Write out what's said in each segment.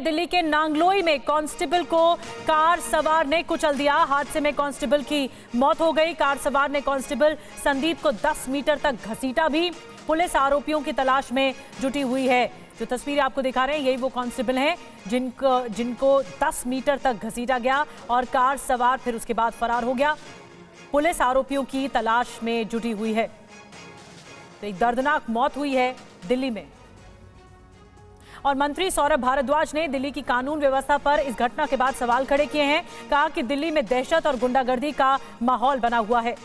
दिल्ली के नांगलोई में कांस्टेबल को कार सवार ने कुचल दिया। हादसे में कांस्टेबल की मौत हो गई। कार सवार ने कांस्टेबल संदीप को 10 मीटर तक घसीटा भी। पुलिस आरोपियों की तलाश में जुटी हुई है। जो तस्वीरें आपको दिखा रहे हैं यही वो कांस्टेबल हैं जिनको 10 मीटर तक घसीटा गया और कार सवार फिर उसके बाद फरार हो गया। पुलिस आरोपियों की तलाश में जुटी हुई है। तो एक दर्दनाक मौत हुई है दिल्ली में। और मंत्री सौरभ भारद्वाज ने दिल्ली की कानून व्यवस्था पर इस घटना के बाद सवाल खड़े किए हैं। कहा कि दिल्ली में दहशत और गुंडागर्दी का माहौल बना हुआ है।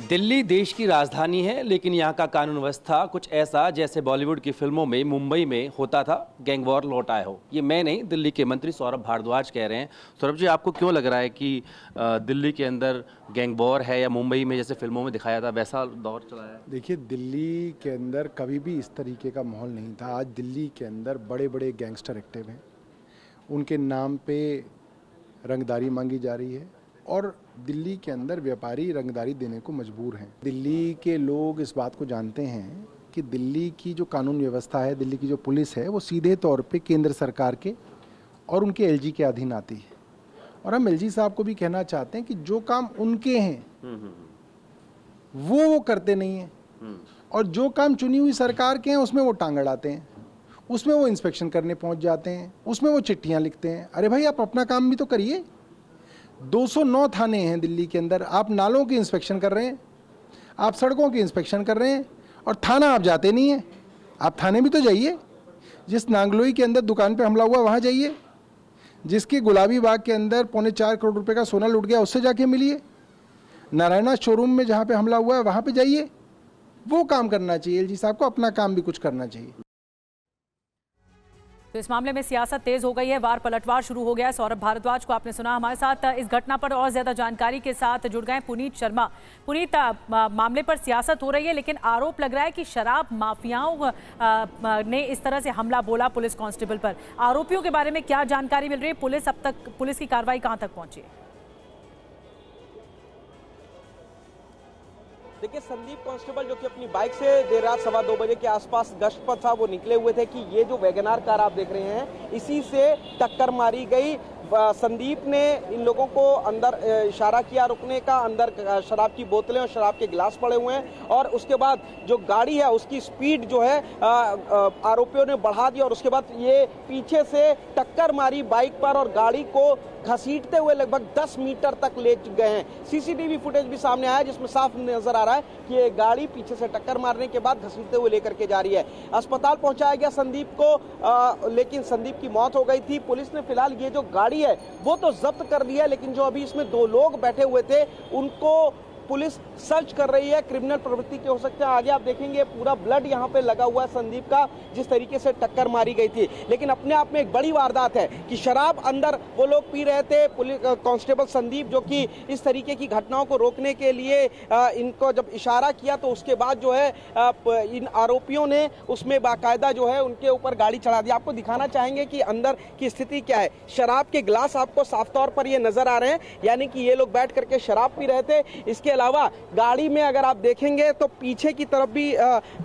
दिल्ली देश की राजधानी है, लेकिन यहाँ का कानून व्यवस्था कुछ ऐसा जैसे बॉलीवुड की फिल्मों में मुंबई में होता था, गैंग वॉर लौट आए हो। ये मैं नहीं, दिल्ली के मंत्री सौरभ भारद्वाज कह रहे हैं। सौरभ जी, आपको क्यों लग रहा है कि दिल्ली के अंदर गैंग वॉर है या मुंबई में जैसे फिल्मों में दिखाया था वैसा दौर चला है? देखिए, दिल्ली के अंदर कभी भी इस तरीके का माहौल नहीं था। आज दिल्ली के अंदर बड़े बड़े गैंगस्टर एक्टिव हैं, उनके नाम पे रंगदारी मांगी जा रही है और दिल्ली के अंदर व्यापारी रंगदारी देने को मजबूर हैं। दिल्ली के लोग इस बात को जानते हैं कि दिल्ली की जो कानून व्यवस्था है, दिल्ली की जो पुलिस है, वो सीधे तौर पे केंद्र सरकार के और उनके एलजी के अधीन आती है। और हम एलजी साहब को भी कहना चाहते हैं कि जो काम उनके हैं वो करते नहीं हैं और जो काम चुनी हुई सरकार के हैं उसमें वो टांग अड़ाते हैं, उसमें वो इंस्पेक्शन करने पहुंच जाते हैं, उसमें वो चिट्ठियां लिखते हैं। अरे भाई, आप अपना काम भी तो करिए। 209 थाने हैं दिल्ली के अंदर, आप नालों की इंस्पेक्शन कर रहे हैं, आप सड़कों की इंस्पेक्शन कर रहे हैं और थाना आप जाते नहीं हैं। आप थाने भी तो जाइए। जिस नांगलोई के अंदर दुकान पे हमला हुआ वहाँ जाइए, जिसके गुलाबी बाग के अंदर 4.25 करोड़ रुपए का सोना लूट गया उससे जाके मिलिए, नारायणा शोरूम में जहाँ पे हमला हुआ है वहाँ पे जाइए। वो काम करना चाहिए एलजी साहब को, अपना काम भी कुछ करना चाहिए। तो इस मामले में सियासत तेज हो गई है, वार पलटवार शुरू हो गया है। सौरभ भारद्वाज को आपने सुना। हमारे साथ इस घटना पर और ज्यादा जानकारी के साथ जुड़ गए पुनीत शर्मा। पुनीत, मामले पर सियासत हो रही है, लेकिन आरोप लग रहा है कि शराब माफियाओं ने इस तरह से हमला बोला पुलिस कांस्टेबल पर। आरोपियों के बारे में क्या जानकारी मिल रही है? पुलिस की कार्रवाई कहां तक पहुंची है? देखिए, संदीप कांस्टेबल जो कि अपनी बाइक से देर रात 2:15 बजे के आसपास गश्त पर था, वो निकले हुए थे कि ये जो वैगनार कार आप देख रहे हैं इसी से टक्कर मारी गई। संदीप ने इन लोगों को अंदर इशारा किया रुकने का, अंदर शराब की बोतलें और शराब के गिलास पड़े हुए हैं और उसके बाद जो गाड़ी है उसकी स्पीड जो है आरोपियों ने बढ़ा दी और उसके बाद ये पीछे से टक्कर मारी बाइक पर और गाड़ी को घसीटते हुए लगभग 10 मीटर तक ले गए हैं। सीसीटीवी फुटेज भी सामने आया जिसमें साफ नजर आ रहा है कि ये गाड़ी पीछे से टक्कर मारने के बाद घसीटते हुए लेकर के जा रही है। अस्पताल पहुंचाया गया संदीप को, लेकिन संदीप की मौत हो गई थी। पुलिस ने फिलहाल ये जो गाड़ी है वो तो जब्त कर लिया, लेकिन जो अभी इसमें 2 लोग बैठे हुए थे उनको पुलिस सर्च कर रही है। क्रिमिनल प्रवृत्ति के हो सकते हैं। आगे आप देखेंगे पूरा ब्लड यहाँ पे लगा हुआ है संदीप का, जिस तरीके से टक्कर मारी गई थी। लेकिन अपने आप में एक बड़ी वारदात है कि शराब अंदर वो लोग पी रहे थे। पुलिस कांस्टेबल संदीप जो कि इस तरीके की घटनाओं को रोकने के लिए इनको जब इशारा किया तो उसके बाद जो है इन आरोपियों ने उसमें बाकायदा जो है उनके ऊपर गाड़ी चढ़ा दी। आपको दिखाना चाहेंगे कि अंदर की स्थिति क्या है। शराब के गिलास आपको साफ तौर पर ये नजर आ रहे हैं, यानी कि ये लोग बैठ करके शराब पी रहे थे। इसके अलावा गाड़ी में अगर आप देखेंगे तो पीछे की तरफ भी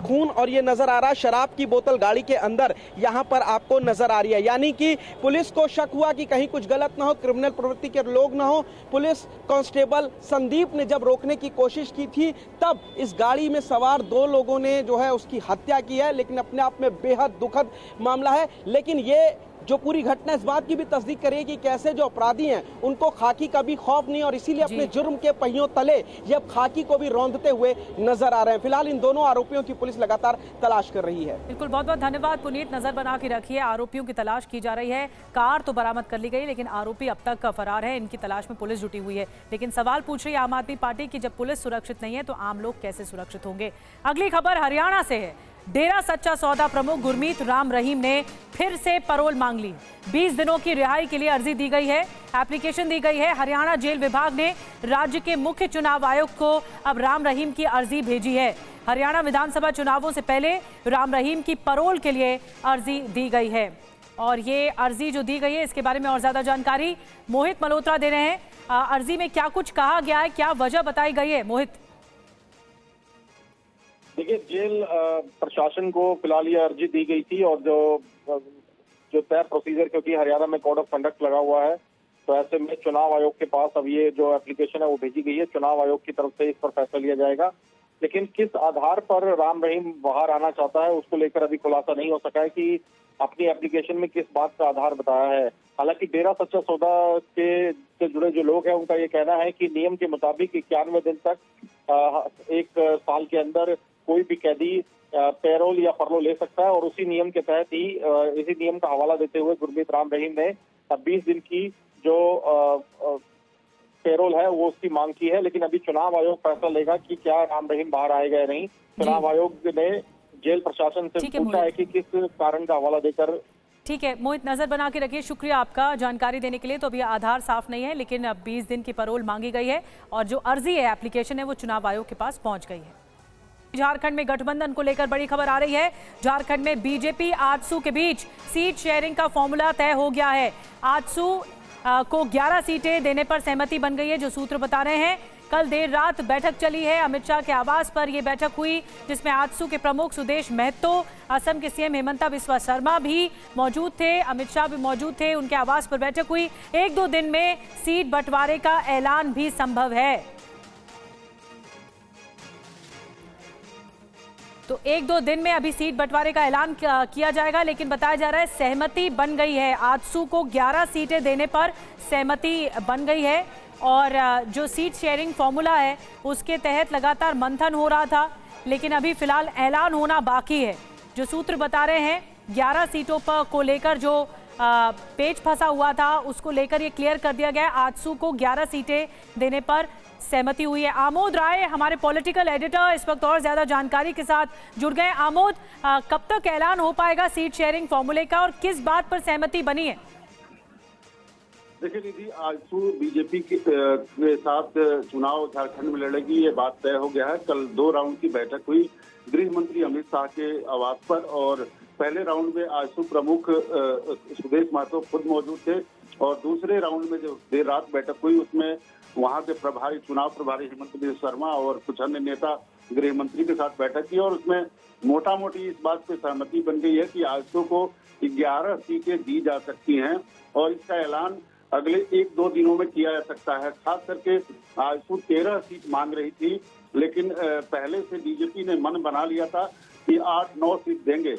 खून और ये नजर आ रहा है। शराब की बोतल गाड़ी के अंदर यहां पर आपको नजर आ रही है, यानी कि पुलिस को शक हुआ कि कहीं कुछ गलत ना हो, क्रिमिनल प्रवृत्ति के लोग ना हो। पुलिस कांस्टेबल संदीप ने जब रोकने की कोशिश की थी तब इस गाड़ी में सवार 2 लोगों ने जो है उसकी हत्या की है, लेकिन अपने आप में बेहद दुखद मामला है। लेकिन ये जो पूरी घटना इस बात की भी तस्दीक करेगी कि कैसे जो अपराधी हैं उनको खाकी का भी खौफ नहीं और इसीलिए अपने जुर्म के पहियों तले ये अब खाकी को भी रौंदते हुए नजर आ रहे हैं। फिलहाल इन दोनों आरोपियों की पुलिस लगातार तलाश कर रही है। बिल्कुल, बहुत बहुत धन्यवाद पुनीत। नजर बना के रखिए, आरोपियों की तलाश की जा रही है। कार तो बरामद कर ली गई, लेकिन आरोपी अब तक फरार है। इनकी तलाश में पुलिस जुटी हुई है। लेकिन सवाल पूछ रही है आम आदमी पार्टी की, जब पुलिस सुरक्षित नहीं है तो आम लोग कैसे सुरक्षित होंगे? अगली खबर हरियाणा से है। डेरा सच्चा सौदा प्रमुख गुरमीत राम रहीम ने फिर से पैरोल मांग ली। 20 दिनों की रिहाई के लिए अर्जी दी गई है, एप्लीकेशन दी गई है। हरियाणा जेल विभाग ने राज्य के मुख्य चुनाव आयुक्त को अब राम रहीम की अर्जी भेजी है। हरियाणा विधानसभा चुनावों से पहले राम रहीम की पैरोल के लिए अर्जी दी गई है और ये अर्जी जो दी गई है इसके बारे में और ज्यादा जानकारी मोहित मल्होत्रा दे रहे हैं। अर्जी में क्या कुछ कहा गया है, क्या वजह बताई गई है मोहित? देखिए, जेल प्रशासन को फिलहाल ये अर्जी दी गई थी और जो जो तय प्रोसीजर, क्योंकि हरियाणा में कोड ऑफ कंडक्ट लगा हुआ है, तो ऐसे में चुनाव आयोग के पास अब ये जो एप्लीकेशन है वो भेजी गई है। चुनाव आयोग की तरफ से इस पर फैसला लिया जाएगा, लेकिन किस आधार पर राम रहीम बाहर आना चाहता है उसको लेकर अभी खुलासा नहीं हो सका है कि अपनी एप्लीकेशन में किस बात का आधार बताया है। हालांकि डेरा सच्चा सौदा के से जुड़े जो लोग हैं उनका ये कहना है कि नियम के मुताबिक 91 दिन तक एक साल के अंदर कोई भी कैदी पैरोल या फरलो ले सकता है, और उसी नियम के तहत ही इसी नियम का हवाला देते हुए गुरमीत राम रहीम ने 20 दिन की जो पैरोल है वो उसकी मांग की है। लेकिन अभी चुनाव आयोग फैसला लेगा कि क्या राम रहीम बाहर आएगा या नहीं। चुनाव आयोग ने जेल प्रशासन से पूछा है कि किस कारण का हवाला देकर। ठीक है मोहित, नजर बना के रखिए। शुक्रिया आपका जानकारी देने के लिए। तो अभी आधार साफ नहीं है, लेकिन अब 20 दिन की पैरोल मांगी गई है और जो अर्जी है, एप्लीकेशन है, वो चुनाव आयोग के पास पहुंच गई है। झारखंड में गठबंधन को लेकर बड़ी खबर आ रही है। झारखंड में बीजेपी आजसू के बीच सीट शेयरिंग का फॉर्मूला तय हो गया है। आजसू को 11 सीटें देने पर सहमति बन गई है, जो सूत्र बता रहे हैं। कल देर रात बैठक चली है, अमित शाह के आवास पर यह बैठक हुई, जिसमें आजसू के प्रमुख सुदेश महतो, असम के सीएम हेमंता बिस्वा शर्मा भी मौजूद थे, अमित शाह भी मौजूद थे। उनके आवास पर बैठक हुई। 1-2 दिन में सीट बंटवारे का ऐलान भी संभव है। तो 1-2 दिन में अभी सीट बंटवारे का ऐलान किया जाएगा, लेकिन बताया जा रहा है सहमति बन गई है। आजसू को 11 सीटें देने पर सहमति बन गई है, और जो सीट शेयरिंग फॉर्मूला है उसके तहत लगातार मंथन हो रहा था, लेकिन अभी फिलहाल ऐलान होना बाकी है। जो सूत्र बता रहे हैं 11 सीटों पर को लेकर जो पेच फंसा हुआ था उसको लेकर ये क्लियर कर दिया गया। आजसू को 11 सीटें देने पर सहमति हुई है। आमोद राय हमारे पॉलिटिकल एडिटर इस वक्त और ज्यादा जानकारी के साथ जुड़ गए। आमोद, कब तक ऐलान हो पाएगा सीट शेयरिंग फॉर्मूले का और किस बात पर सहमति बनी है? देखिए दीदी, आजसू बीजेपी के साथ चुनाव झारखंड में लड़ेगी, ये बात तय हो गया है। कल 2 राउंड की बैठक हुई गृह मंत्री अमित शाह के आवास पर, और पहले राउंड में आजसू प्रमुख सुदेश महतो खुद मौजूद थे, और दूसरे राउंड में जो देर रात बैठक हुई उसमें वहां के चुनाव प्रभारी हेमंत बिस्वा शर्मा और कुछ अन्य नेता गृह मंत्री के साथ बैठक की, और उसमें मोटा मोटी इस बात पे सहमति बन गई है कि आजसू को 11 सीटें दी जा सकती हैं, और इसका ऐलान अगले 1-2 दिनों में किया जा सकता है। खास करके आजसू 13 सीट मांग रही थी, लेकिन पहले से बीजेपी ने मन बना लिया था कि 8-9 सीट देंगे।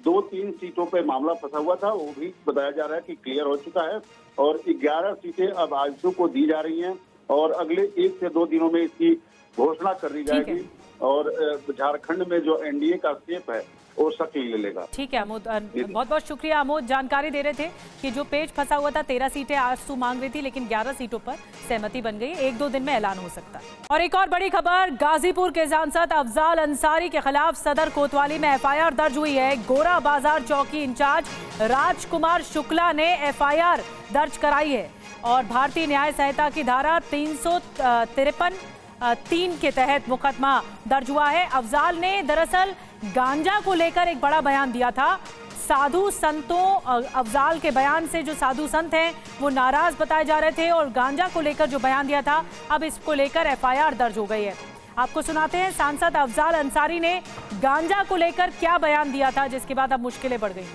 2-3 सीटों पे मामला फंसा हुआ था, वो भी बताया जा रहा है कि क्लियर हो चुका है, और 11 सीटें अब आजसू को दी जा रही हैं, और अगले 1 से 2 दिनों में इसकी घोषणा कर दी जाएगी, और झारखंड में जो एनडीए का शेप है वो शक्ल ले लेगा। ठीक है आमोद, बहुत बहुत शुक्रिया आमोद। जानकारी दे रहे थे कि जो पेच फंसा हुआ था 13 सीटें आजसू मांग रही थी, लेकिन 11 सीटों पर सहमति बन गई। 1-2 दिन में ऐलान हो सकता है। और एक और बड़ी खबर, गाजीपुर के सांसद अफजाल अंसारी के खिलाफ सदर कोतवाली में FIR दर्ज हुई है। गोरा बाजार चौकी इंचार्ज राजकुमार शुक्ला ने FIR दर्ज कराई है, और भारतीय न्याय संहिता की धारा 353(3) के तहत मुकदमा दर्ज हुआ है। अफजाल ने दरअसल गांजा को लेकर एक बड़ा बयान दिया था। साधु संतों, अफजाल के बयान से जो साधु संत हैं वो नाराज बताए जा रहे थे, और गांजा को लेकर जो बयान दिया था, अब इसको लेकर FIR दर्ज हो गई है। आपको सुनाते हैं सांसद अफजाल अंसारी ने गांजा को लेकर क्या बयान दिया था, जिसके बाद अब मुश्किलें बढ़ गई।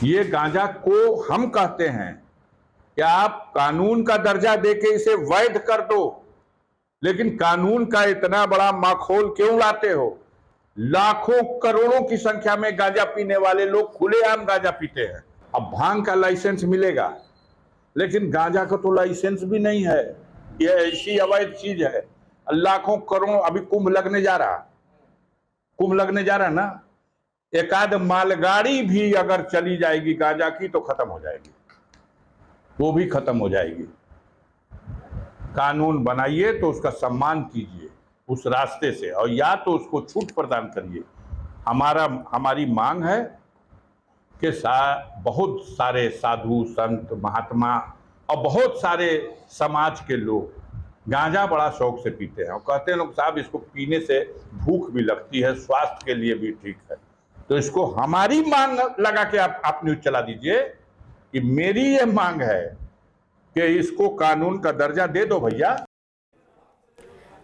ये गांजा को हम कहते हैं कि आप कानून का दर्जा देके इसे वैध कर दो, लेकिन कानून का इतना बड़ा माखौल क्यों लाते हो? लाखों करोड़ों की संख्या में गांजा पीने वाले लोग खुलेआम गांजा पीते हैं। अब भांग का लाइसेंस मिलेगा, लेकिन गांजा का तो लाइसेंस भी नहीं है। यह ऐसी अवैध चीज है। लाखों करोड़ों, अभी कुंभ लगने जा रहा ना, एक आध मालगाड़ी भी अगर चली जाएगी गांजा की तो खत्म हो जाएगी, वो भी खत्म हो जाएगी। कानून बनाइए तो उसका सम्मान कीजिए उस रास्ते से, और या तो उसको छूट प्रदान करिए। हमारी मांग है कि बहुत सारे साधु संत महात्मा और बहुत सारे समाज के लोग गांजा बड़ा शौक से पीते हैं, और कहते हैं लोग साहब इसको पीने से भूख भी लगती है, स्वास्थ्य के लिए भी ठीक है। तो इसको हमारी मांग लगा के आप न्यूज चला दीजिए कि मेरी ये मांग है कि इसको कानून का दर्जा दे दो भैया।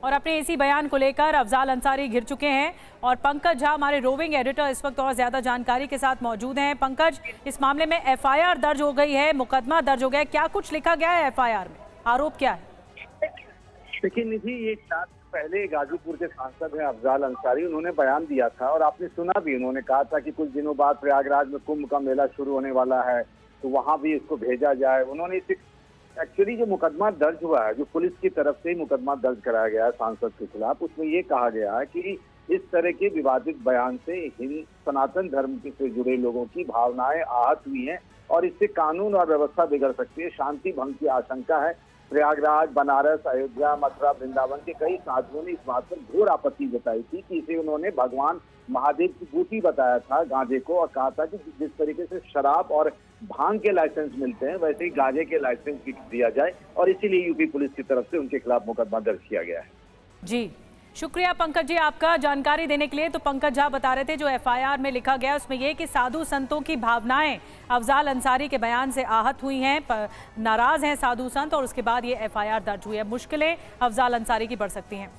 और अपने इसी बयान को लेकर अफजाल अंसारी घिर चुके हैं और पंकज झा हमारे रोविंग एडिटर इस वक्त और ज्यादा जानकारी के साथ मौजूद हैं। पंकज, इस मामले में एफआईआर दर्ज हो गई है, मुकदमा दर्ज हो गया है, क्या कुछ लिखा गया है एफआईआर में, आरोप क्या है? देखिए निधि, ये 4 दिन पहले गाजीपुर के सांसद हैं अफजाल अंसारी, उन्होंने बयान दिया था और आपने सुना भी, उन्होंने कहा था कि कुछ दिनों बाद प्रयागराज में कुंभ का मेला शुरू होने वाला है तो वहां भी इसको भेजा जाए। उन्होंने इसे एक्चुअली जो मुकदमा दर्ज हुआ है, जो पुलिस की तरफ से मुकदमा दर्ज कराया गया है सांसद के खिलाफ, उसमें ये कहा गया है कि इस तरह के विवादित बयान से हिंदू सनातन धर्म से जुड़े लोगों की भावनाएं आहत हुई हैं और इससे कानून और व्यवस्था बिगड़ सकती है, शांति भंग की आशंका है। प्रयागराज, बनारस, अयोध्या, मथुरा, वृंदावन के कई साधुओं ने इस बात पर घोर आपत्ति जताई थी कि इसे उन्होंने भगवान महादेव की बूटी बताया था गांजे को, और कहा था कि जिस तरीके से शराब और भांग के लाइसेंस मिलते हैं वैसे ही गांजे के लाइसेंस भी दिया जाए, और इसीलिए यूपी पुलिस की तरफ से उनके खिलाफ मुकदमा दर्ज किया गया है। जी शुक्रिया पंकज जी आपका जानकारी देने के लिए। तो पंकज झा बता रहे थे जो एफआईआर में लिखा गया उसमें यह कि साधु संतों की भावनाएं अफजाल अंसारी के बयान से आहत हुई हैं, नाराज हैं साधु संत, और उसके बाद ये एफआईआर दर्ज हुई है। मुश्किलें अफजाल अंसारी की बढ़ सकती हैं।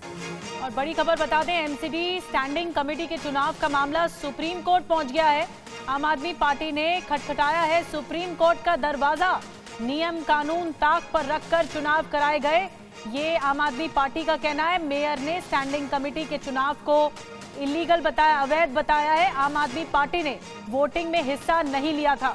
और बड़ी खबर बता दें, एमसीडी स्टैंडिंग कमेटी के चुनाव का मामला सुप्रीम कोर्ट पहुंच गया है। आम आदमी पार्टी ने खटखटाया है सुप्रीम कोर्ट का दरवाजा, नियम कानून ताक पर रखकर चुनाव कराए गए, ये आम आदमी पार्टी का कहना है। मेयर ने स्टैंडिंग कमेटी के चुनाव को इलीगल बताया, अवैध बताया है। आम आदमी पार्टी ने वोटिंग में हिस्सा नहीं लिया था।